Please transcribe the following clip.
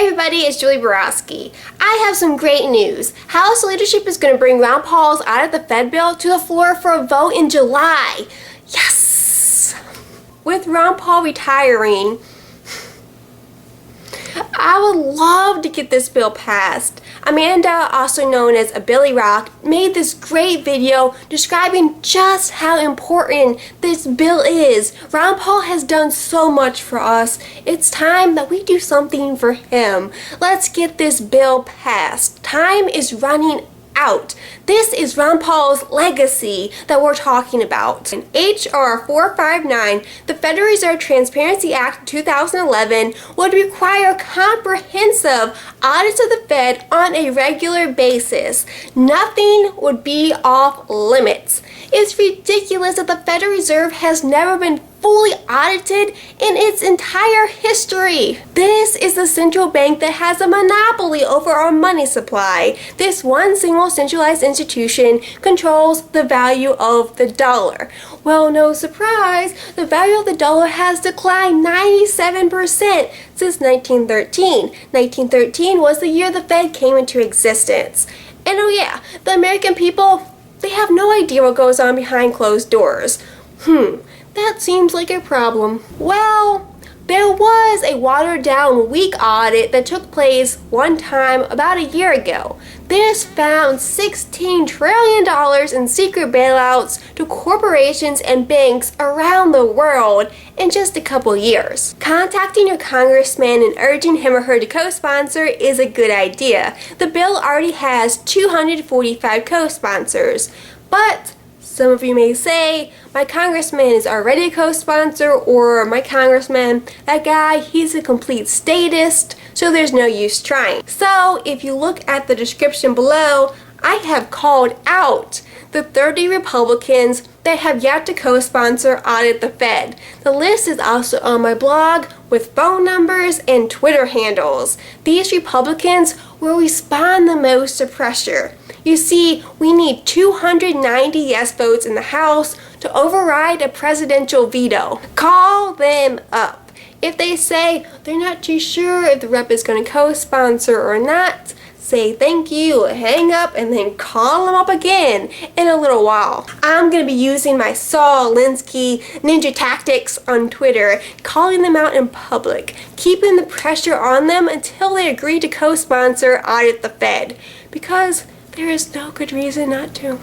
everybody, it's Julie Borowski. I have some great news. House leadership is going to bring Ron Paul's out of the Fed bill to the floor for a vote in July. Yes! With Ron Paul retiring, I would love to get this bill passed. Amanda, also known as a Billy Rock, made this great video describing just how important this bill is. Ron Paul has done so much for us. It's time that we do something for him. Let's get this bill passed. Time is running out. This is Ron Paul's legacy that we're talking about. In H.R. 459, the Federal Reserve Transparency Act of 2011 would require comprehensive audits of the Fed on a regular basis. Nothing would be off limits. It's ridiculous that the Federal Reserve has never been fully audited in its entire history. This is the central bank that has a monopoly over our money supply. This one single centralized institution controls the value of the dollar. Well, no surprise, the value of the dollar has declined 97% since 1913. 1913 was the year the Fed came into existence. And oh yeah, the American people, they have no idea what goes on behind closed doors. That seems like a problem. Well, there was a watered-down weak audit that took place one time about a year ago. This found $16 trillion in secret bailouts to corporations and banks around the world in just a couple years. Contacting your congressman and urging him or her to co-sponsor is a good idea. The bill already has 245 co-sponsors, but some of you may say, my congressman is already a co-sponsor, or my congressman, that guy, he's a complete statist, so there's no use trying. So if you look at the description below, I have called out the 30 Republicans that have yet to co-sponsor Audit the Fed. The list is also on my blog with phone numbers and Twitter handles. These Republicans will respond the most to pressure. You see, we need 290 yes votes in the House to override a presidential veto. Call them up. If they say they're not too sure if the rep is going to co-sponsor or not, say thank you, hang up, and then call them up again in a little while. I'm going to be using my Saul Alinsky ninja tactics on Twitter, calling them out in public, keeping the pressure on them until they agree to co-sponsor Audit the Fed, because there is no good reason not to.